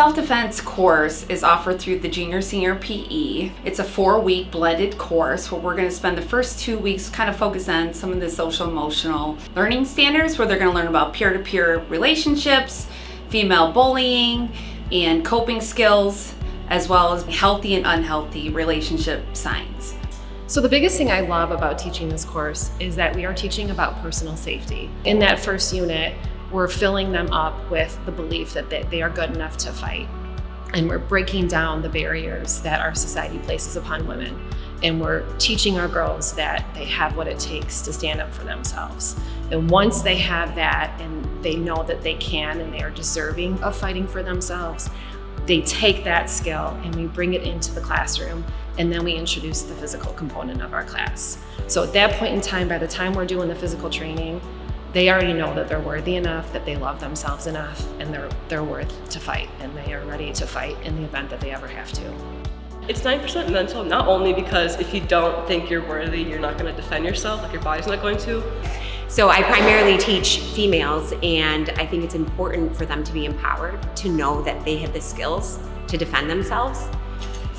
self-defense course is offered through the junior senior PE. It's a 4-week blended course where we're going to spend the first 2 weeks kind of focus on some of the social emotional learning standards, where they're going to learn about peer-to-peer relationships, female bullying, and coping skills, as well as healthy and unhealthy relationship signs. So the biggest thing I love about teaching this course is that we are teaching about personal safety. In that first unit, we're filling them up with the belief that they are good enough to fight. And we're breaking down the barriers that our society places upon women. And we're teaching our girls that they have what it takes to stand up for themselves. And once they have that and they know that they can and they are deserving of fighting for themselves, they take that skill and we bring it into the classroom, and then we introduce the physical component of our class. So at that point in time, by the time we're doing the physical training, they already know that they're worthy enough, that they love themselves enough, and they're worth to fight, and they are ready to fight in the event that they ever have to. It's 90% mental, not only because if you don't think you're worthy, you're not going to defend yourself, like your body's not going to. So I primarily teach females, and I think it's important for them to be empowered, to know that they have the skills to defend themselves.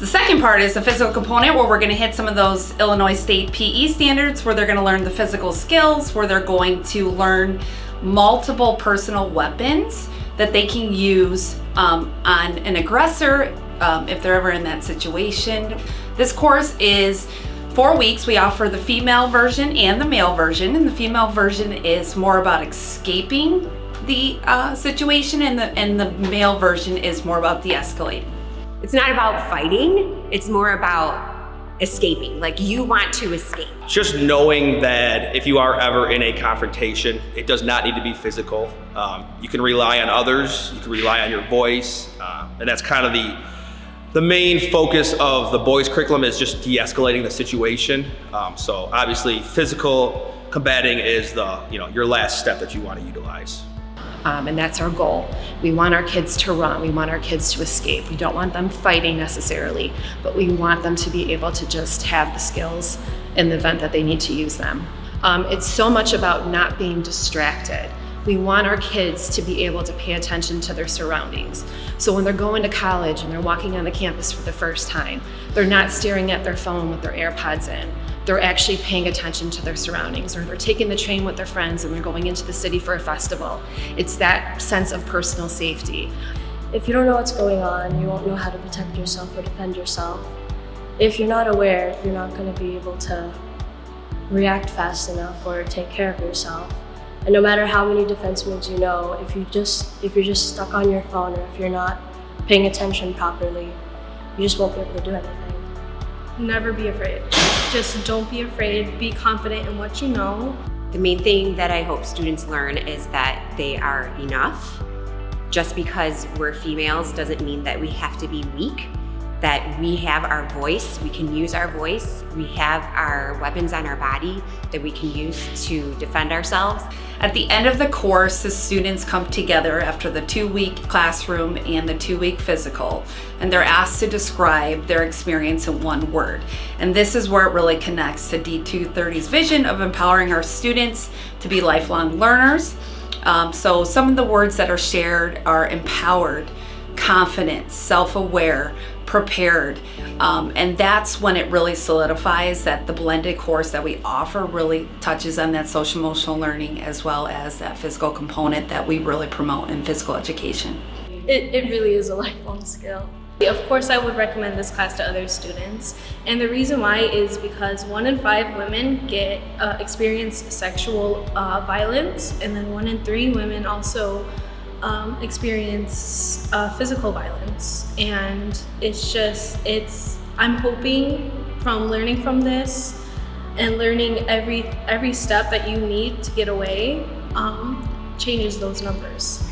The second part is the physical component, where we're going to hit some of those Illinois State PE standards, where they're going to learn the physical skills, where they're going to learn multiple personal weapons that they can use on an aggressor if they're ever in that situation. This course is 4 weeks. We offer the female version and the male version, and the female version is more about escaping the situation, and the male version is more about de-escalating. It's not about fighting, it's more about escaping. Like, you want to escape. Just knowing that if you are ever in a confrontation, it does not need to be physical. You can rely on others, you can rely on your voice, and that's kind of the main focus of the boys' curriculum, is just de-escalating the situation. So obviously physical combating is your last step that you want to utilize. And that's our goal. We want our kids to run. We want our kids to escape. We don't want them fighting necessarily, but we want them to be able to just have the skills in the event that they need to use them. It's so much about not being distracted. We want our kids to be able to pay attention to their surroundings. So when they're going to college and they're walking on the campus for the first time, they're not staring at their phone with their AirPods in. They're actually paying attention to their surroundings, or they're taking the train with their friends and they're going into the city for a festival. It's that sense of personal safety. If you don't know what's going on, you won't know how to protect yourself or defend yourself. If you're not aware, you're not going to be able to react fast enough or take care of yourself. And no matter how many defense moves you know, if you're just stuck on your phone, or if you're not paying attention properly, you just won't be able to do anything. Never be afraid. Just don't be afraid. Be confident in what you know. The main thing that I hope students learn is that they are enough. Just because we're females doesn't mean that we have to be weak, that we have our voice, we can use our voice, we have our weapons on our body that we can use to defend ourselves. At the end of the course, the students come together after the 2-week classroom and the 2-week physical, and they're asked to describe their experience in one word. And this is where it really connects to D230's vision of empowering our students to be lifelong learners. So some of the words that are shared are empowered, confident, self-aware, prepared, and that's when it really solidifies that the blended course that we offer really touches on that social emotional learning, as well as that physical component that we really promote in physical education. It really is a lifelong skill. Of course, I would recommend this class to other students, and the reason why is because 1 in 5 women experience sexual violence, and then 1 in 3 women also experience physical violence. And I'm hoping from learning from this and learning every step that you need to get away changes those numbers.